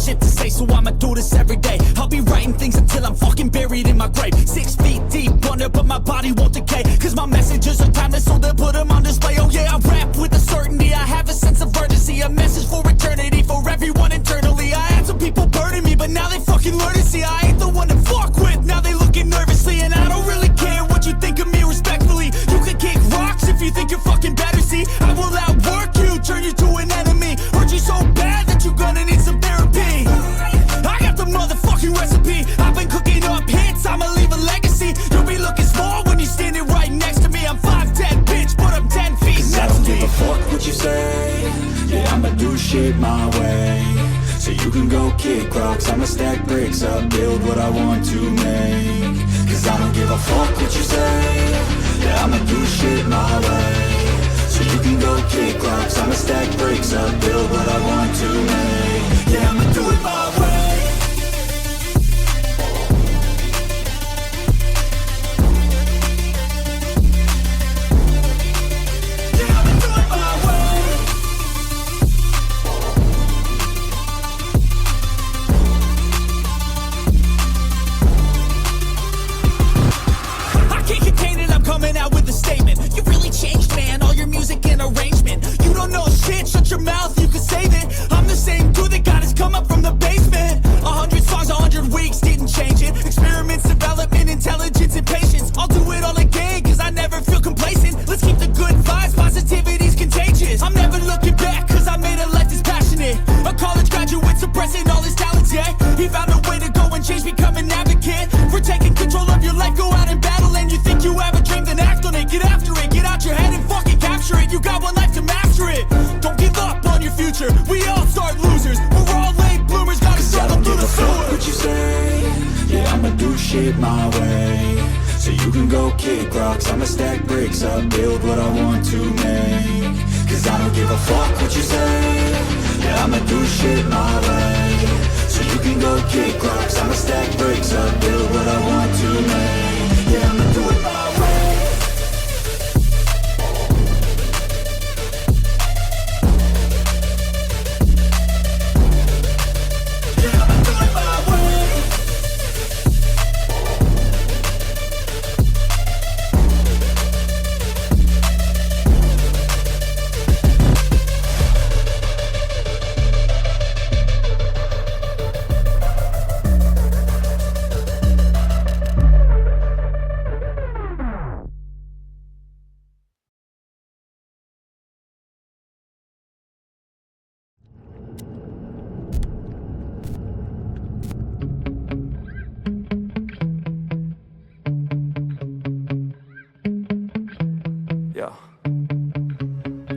shit to say, so I'ma do this every day. I'll be writing things until I'm fucking buried in my grave. 6 feet deep under, but my body won't decay. Cause my messages are timeless, so they'll put them on display. Oh yeah, I rap with a certainty, I have a sense of urgency. A message for eternity, for everyone internally. I had some people burning me, but now they fucking learn to see I ain't the one to fuck with, now they looking nervously. And I don't really care what you think of me respectfully. You can kick rocks if you think you're fucking better, see. I will outwork you, turn you to an enemy. Hurt you so bad that you're gonna need some therapy. I got the motherfucking recipe. I've been cooking up hits, I'ma leave a legacy. You'll be looking small when you're standing right next to me. I'm 5'10", bitch, but I'm 10 feet next to me. I don't give a fuck what you say. Yeah, I'ma do shit my way. So you can go kick rocks, I'ma stack bricks up, build what I want to make. Cause I don't give a fuck what you say. Yeah, I'ma do shit my way. So you can go kick rocks, I'ma stack bricks up, build what I want to make. Yeah, I'ma do it my way. Shut your mouth, you can save it. I'm the same dude that got his come up from the basement. 100 songs, 100 weeks, didn't change it. Experiments, development, intelligence, and patience. I'll do it all again, cause I never feel complacent. Let's keep the good vibes, positivity's contagious. I'm never looking back, cause I made a life that's passionate. A college graduate suppressing all his talents, yeah. He found a way to go and change, become an advocate. For taking control of your life, go out and battle. And you think you have a dream, then act on it. Get after it, get out your head and fucking capture it. You got one life to master it. Don't give up on your future. We all start losers. We're all late bloomers. Gotta struggle through the sewer. I don't give a fuck what you say. Yeah, I'ma do shit my way. So you can go kick rocks, I'ma stack bricks up, build what I want to make. Cause I don't give a fuck what you say. Yeah, I'ma do shit my way. So you can go kick rocks, I'ma stack bricks up, build what I want to make. Yeah, I'ma do it my way.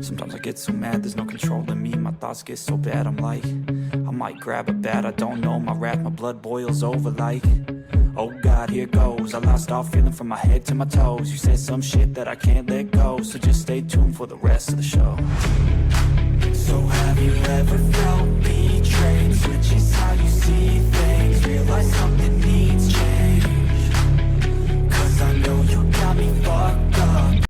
Sometimes I get so mad, there's no control in me. My thoughts get so bad, I'm like, I might grab a bat, I don't know. My wrath, my blood boils over like, oh God, here goes. I lost all feeling from my head to my toes. You said some shit that I can't let go, so just stay tuned for the rest of the show. So have you